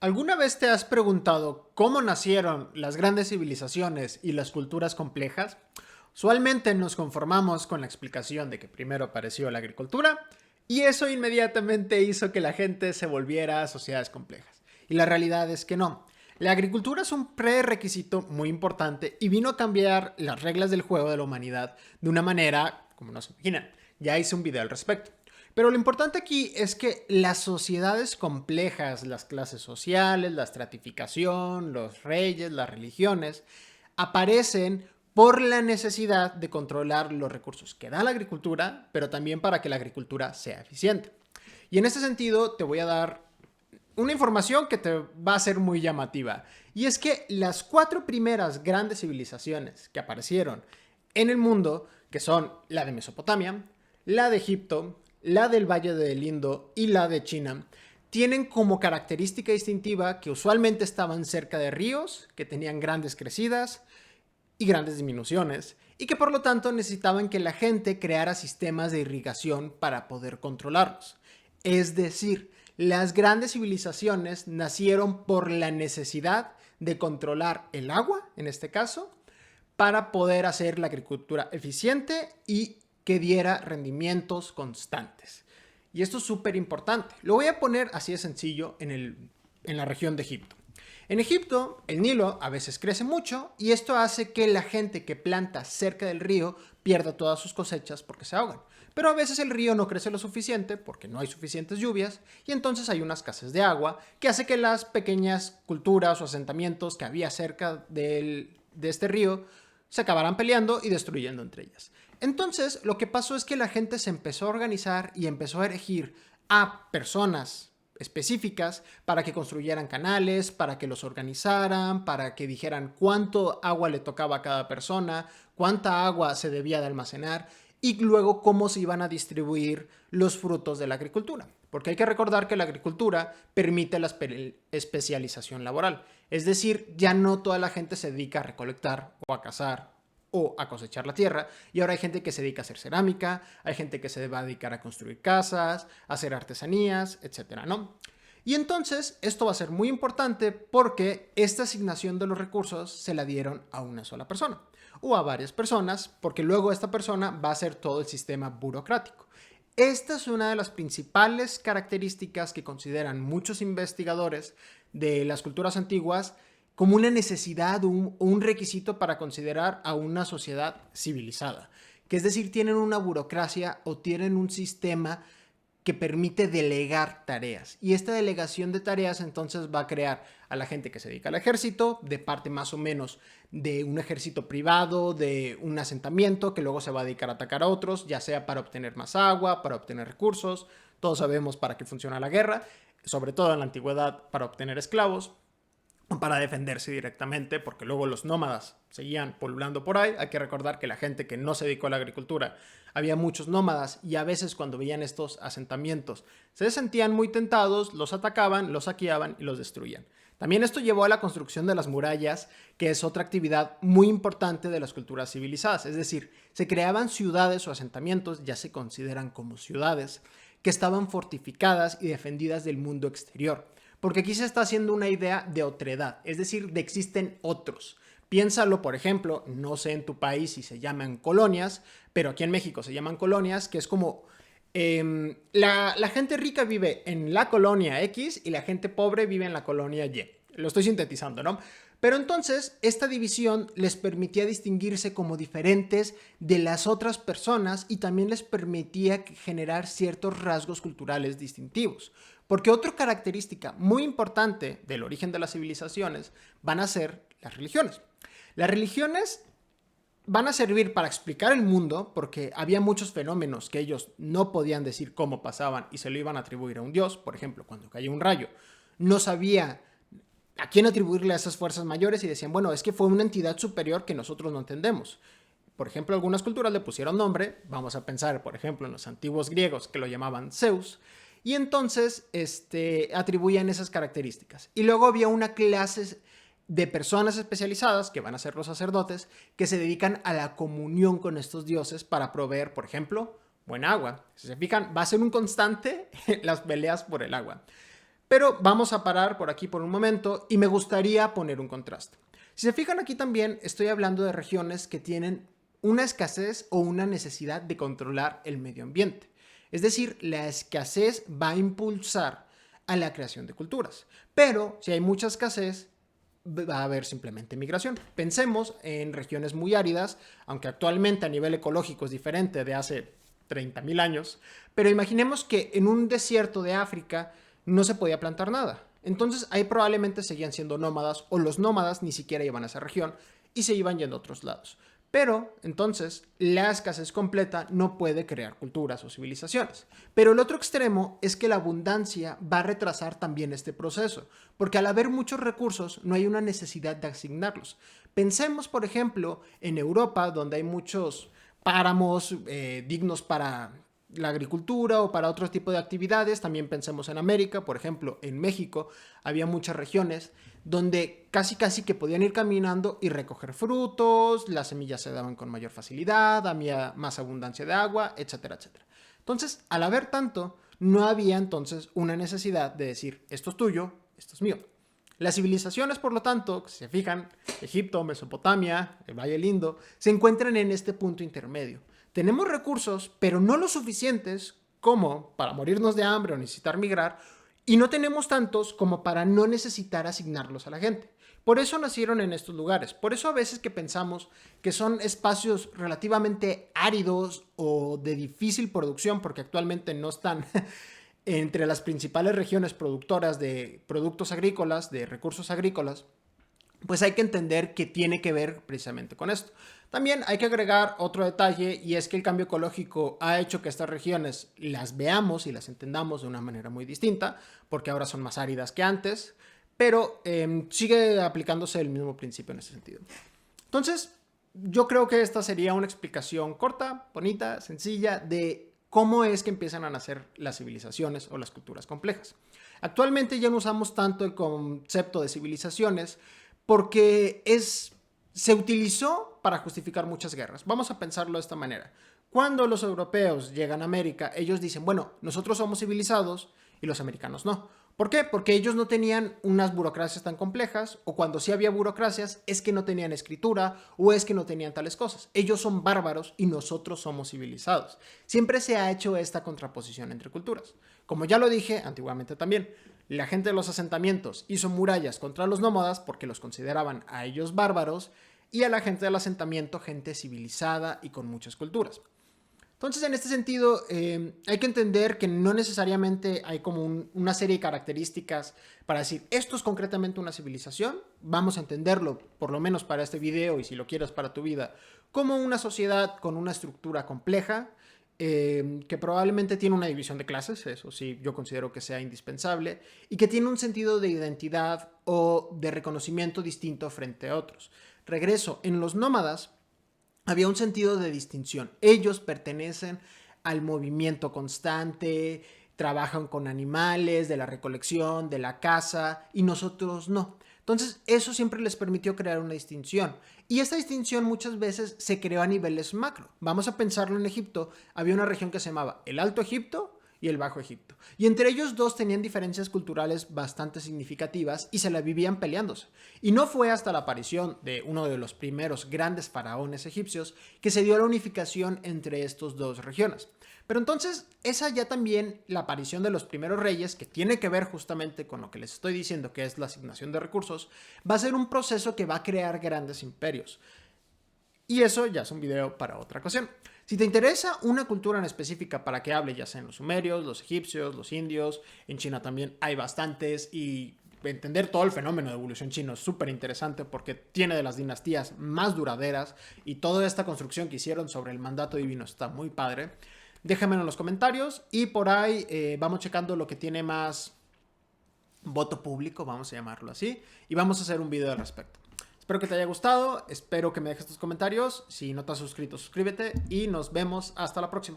¿Alguna vez te has preguntado cómo nacieron las grandes civilizaciones y las culturas complejas? Usualmente nos conformamos con la explicación de que primero apareció la agricultura y eso inmediatamente hizo que la gente se volviera a sociedades complejas. Y la realidad es que no. La agricultura es un prerequisito muy importante y vino a cambiar las reglas del juego de la humanidad de una manera como no se imaginan. Ya hice un video al respecto. Pero lo importante aquí es que las sociedades complejas, las clases sociales, la estratificación, los reyes, las religiones, aparecen por la necesidad de controlar los recursos que da la agricultura, pero también para que la agricultura sea eficiente. Y en ese sentido te voy a dar una información que te va a ser muy llamativa. Y es que las cuatro primeras grandes civilizaciones que aparecieron en el mundo, que son la de Mesopotamia, la de Egipto, la del Valle del Indo y la de China, tienen como característica distintiva que usualmente estaban cerca de ríos, que tenían grandes crecidas y grandes disminuciones, y que por lo tanto necesitaban que la gente creara sistemas de irrigación para poder controlarlos. Es decir, las grandes civilizaciones nacieron por la necesidad de controlar el agua, en este caso, para poder hacer la agricultura eficiente y que diera rendimientos constantes. Y esto es súper importante. Lo voy a poner así de sencillo en la región de Egipto. En Egipto, el Nilo a veces crece mucho y esto hace que la gente que planta cerca del río pierda todas sus cosechas porque se ahogan. Pero a veces el río no crece lo suficiente porque no hay suficientes lluvias y entonces hay una escasez de agua que hace que las pequeñas culturas o asentamientos que había cerca de este río se acabaran peleando y destruyendo entre ellas. Entonces, lo que pasó es que la gente se empezó a organizar y empezó a elegir a personas específicas para que construyeran canales, para que los organizaran, para que dijeran cuánto agua le tocaba a cada persona, cuánta agua se debía de almacenar y luego cómo se iban a distribuir los frutos de la agricultura. Porque hay que recordar que la agricultura permite la especialización laboral. Es decir, ya no toda la gente se dedica a recolectar o a cazar o a cosechar la tierra, y ahora hay gente que se dedica a hacer cerámica, hay gente que se va a dedicar a construir casas, a hacer artesanías, etcétera, ¿no? Y entonces esto va a ser muy importante porque esta asignación de los recursos se la dieron a una sola persona o a varias personas, porque luego esta persona va a hacer todo el sistema burocrático. Esta es una de las principales características que consideran muchos investigadores de las culturas antiguas como una necesidad o un requisito para considerar a una sociedad civilizada. Que es decir, tienen una burocracia o tienen un sistema que permite delegar tareas. Y esta delegación de tareas entonces va a crear a la gente que se dedica al ejército, de parte más o menos de un ejército privado, de un asentamiento que luego se va a dedicar a atacar a otros, ya sea para obtener más agua, para obtener recursos. Todos sabemos para qué funciona la guerra, sobre todo en la antigüedad para obtener esclavos, para defenderse directamente, porque luego los nómadas seguían pululando por ahí. Hay que recordar que la gente que no se dedicó a la agricultura, había muchos nómadas y a veces cuando veían estos asentamientos se sentían muy tentados, los atacaban, los saqueaban y los destruían. También esto llevó a la construcción de las murallas, que es otra actividad muy importante de las culturas civilizadas. Es decir, se creaban ciudades o asentamientos, ya se consideran como ciudades, que estaban fortificadas y defendidas del mundo exterior. Porque aquí se está haciendo una idea de otredad, es decir, de existen otros. Piénsalo, por ejemplo, no sé en tu país si se llaman colonias, pero aquí en México se llaman colonias, que es como la gente rica vive en la colonia X y la gente pobre vive en la colonia Y. Lo estoy sintetizando, ¿no? Pero entonces esta división les permitía distinguirse como diferentes de las otras personas y también les permitía generar ciertos rasgos culturales distintivos. Porque otra característica muy importante del origen de las civilizaciones van a ser las religiones. Las religiones van a servir para explicar el mundo porque había muchos fenómenos que ellos no podían decir cómo pasaban y se lo iban a atribuir a un dios. Por ejemplo, cuando cayó un rayo, no sabía a quién atribuirle a esas fuerzas mayores y decían, bueno, es que fue una entidad superior que nosotros no entendemos. Por ejemplo, algunas culturas le pusieron nombre, vamos a pensar, por ejemplo, en los antiguos griegos que lo llamaban Zeus, y entonces atribuían esas características. Y luego había una clase de personas especializadas, que van a ser los sacerdotes, que se dedican a la comunión con estos dioses para proveer, por ejemplo, buena agua. Si se fijan, va a ser un constante las peleas por el agua. Pero vamos a parar por aquí por un momento y me gustaría poner un contraste. Si se fijan aquí también estoy hablando de regiones que tienen una escasez o una necesidad de controlar el medio ambiente. Es decir, la escasez va a impulsar a la creación de culturas. Pero si hay mucha escasez, va a haber simplemente migración. Pensemos en regiones muy áridas, aunque actualmente a nivel ecológico es diferente de hace 30.000 años, pero imaginemos que en un desierto de África no se podía plantar nada. Entonces ahí probablemente seguían siendo nómadas o los nómadas ni siquiera iban a esa región y se iban yendo a otros lados. Pero entonces la escasez completa no puede crear culturas o civilizaciones. Pero el otro extremo es que la abundancia va a retrasar también este proceso, porque al haber muchos recursos no hay una necesidad de asignarlos. Pensemos, por ejemplo, en Europa, donde hay muchos páramos dignos para la agricultura o para otro tipo de actividades. También pensemos en América, por ejemplo, en México había muchas regiones donde casi que podían ir caminando y recoger frutos, las semillas se daban con mayor facilidad, había más abundancia de agua, etcétera, etcétera. Entonces, al haber tanto, no había entonces una necesidad de decir, esto es tuyo, esto es mío. Las civilizaciones, por lo tanto, si se fijan, Egipto, Mesopotamia, el Valle del Indo, se encuentran en este punto intermedio. Tenemos recursos, pero no lo suficientes como para morirnos de hambre o necesitar migrar, y no tenemos tantos como para no necesitar asignarlos a la gente. Por eso nacieron en estos lugares. Por eso a veces que pensamos que son espacios relativamente áridos o de difícil producción, porque actualmente no están entre las principales regiones productoras de productos agrícolas, de recursos agrícolas, pues hay que entender que tiene que ver precisamente con esto. También hay que agregar otro detalle y es que el cambio ecológico ha hecho que estas regiones las veamos y las entendamos de una manera muy distinta, porque ahora son más áridas que antes, pero sigue aplicándose el mismo principio en ese sentido. Entonces, yo creo que esta sería una explicación corta, bonita, sencilla de cómo es que empiezan a nacer las civilizaciones o las culturas complejas. Actualmente ya no usamos tanto el concepto de civilizaciones porque se utilizó para justificar muchas guerras. Vamos a pensarlo de esta manera. Cuando los europeos llegan a América, ellos dicen, bueno, nosotros somos civilizados y los americanos no. ¿Por qué? Porque ellos no tenían unas burocracias tan complejas, o cuando sí había burocracias es que no tenían escritura o es que no tenían tales cosas. Ellos son bárbaros y nosotros somos civilizados. Siempre se ha hecho esta contraposición entre culturas. Como ya lo dije antiguamente también, la gente de los asentamientos hizo murallas contra los nómadas porque los consideraban a ellos bárbaros y a la gente del asentamiento gente civilizada y con muchas culturas. Entonces, en este sentido, hay que entender que no necesariamente hay como una serie de características para decir, esto es concretamente una civilización. Vamos a entenderlo, por lo menos para este video y si lo quieres para tu vida, como una sociedad con una estructura compleja, que probablemente tiene una división de clases, eso sí, yo considero que sea indispensable, y que tiene un sentido de identidad o de reconocimiento distinto frente a otros. Regreso, en los nómadas había un sentido de distinción. Ellos pertenecen al movimiento constante, trabajan con animales, de la recolección, de la caza, y nosotros no. Entonces, eso siempre les permitió crear una distinción. Y esta distinción muchas veces se creó a niveles macro. Vamos a pensarlo en Egipto. Había una región que se llamaba el Alto Egipto y el Bajo Egipto. Y entre ellos dos tenían diferencias culturales bastante significativas y se la vivían peleándose. Y no fue hasta la aparición de uno de los primeros grandes faraones egipcios que se dio la unificación entre estas dos regiones. Pero entonces, esa ya también, la aparición de los primeros reyes, que tiene que ver justamente con lo que les estoy diciendo, que es la asignación de recursos, va a ser un proceso que va a crear grandes imperios. Y eso ya es un video para otra ocasión. Si te interesa una cultura en específica para que hable, ya sea en los sumerios, los egipcios, los indios, en China también hay bastantes, y entender todo el fenómeno de evolución chino es súper interesante porque tiene de las dinastías más duraderas y toda esta construcción que hicieron sobre el mandato divino está muy padre. Déjamelo en los comentarios y por ahí vamos checando lo que tiene más voto público, vamos a llamarlo así, y vamos a hacer un video al respecto. Espero que te haya gustado, espero que me dejes tus comentarios. Si no te has suscrito, suscríbete y nos vemos hasta la próxima.